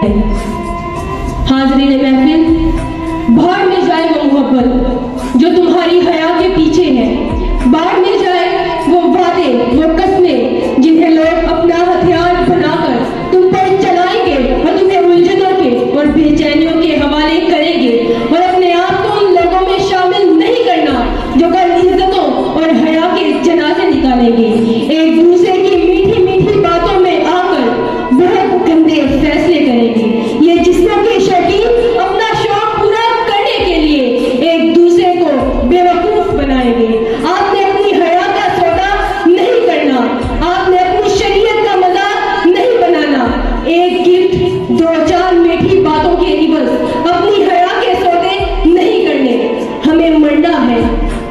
हाज़रीन महफिल, भाड़ में जाए वो मोहब्बत जो तुम्हारी हया के पीछे है, बाढ़ में जाए वो वादे, वो कस्में जिन्हें लोग अपना हथियार बनाकर तुम पर चलाएंगे और तुम्हें उलझनों के और बेचैनियों के हवाले करेंगे, और अपने आप को उन लोगों में शामिल नहीं करना जो कल इज्जतों और हया के जनाजे निकालेंगे। एक दूसरे की मीठी मीठी बातों में आकर बहुत गंदे फैसले करेंगे। ये जिस्मों के शौकीन अपना शौक पूरा करने के लिए एक दूसरे को बेवकूफ बनाएंगे। आपने अपनी हया का सौदा नहीं करना, आपने अपनी शरीयत का मजाक नहीं बनाना। एक गिफ्ट, दो चार मीठी बातों के इवज अपनी हया के सौदे नहीं करने। हमें मरना है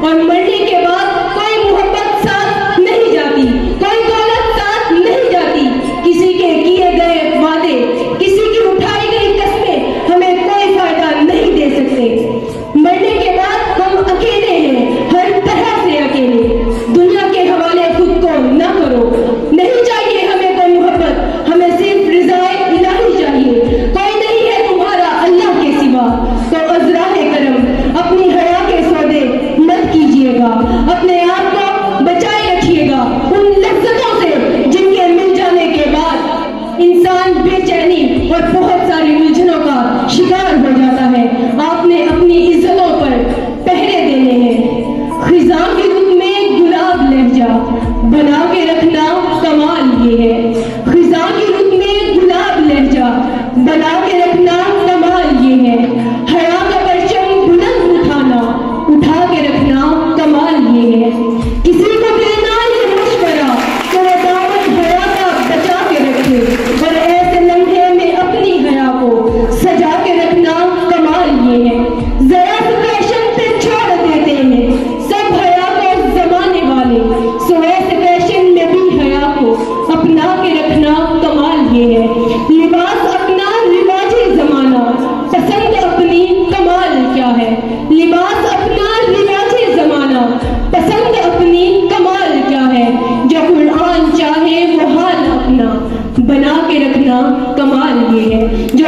और मरने के बाद कोई मोहब्बत साथ नहीं जाती, कोई दौलत साथ नहीं जाती। किसी के किए गए वादे, किसी की उठाई गई कस्में हमें कोई फायदा नहीं दे सकते। मरने के बाद हम अकेले हैं, हर तरह से अकेले। दुनिया के हवाले खुद को न करो, नहीं चाहिए हमें कोई मोहब्बत, हमें सिर्फ रिज़ाए इलाही चाहिए। कोई नहीं है तुम्हारा अल्लाह के सिवा, तो अज़राए करम अपनी हया के सौदे मत कीजिएगा। अपने आप को बचाए रखिएगा उन लज्जतों से जिनके मिल जाने के बाद इंसान बेचैनी और बहुत सारी उलझनों का शिकार हो जाता है। आपने अपनी इज्जतों पर पहरे देने हैं। खिज़ां की रुत में गुलाब लहजा बना के रखना कमाल ये है। खिज़ां की रुत में गुलाब लहजा बना के रखना कमाल ये है। हया का परचम बुलंद उठाना, उठा के रखना कमाल ये है। किसी को देना ये मशवरा तो वो दामन हया का बचा के रखे, और ऐसे लम्हे में अपनी हया को सजा के रखना कमाल ये है। जरा सा फैशन पे छोड़ देते हैं सब हया को जमाने वाले, सो ऐसे फैशन में भी हया को अपना के रखना कमाल ये है। लिबास अपना रिवाजी जमाना, पसंद अपनी कमाल क्या है। लिबास अपना रिवाजी जमाना, पसंद अपनी कमाल क्या है। जो कुरान चाहे वो हाल अपना बना के रखना कमाल ये है। जो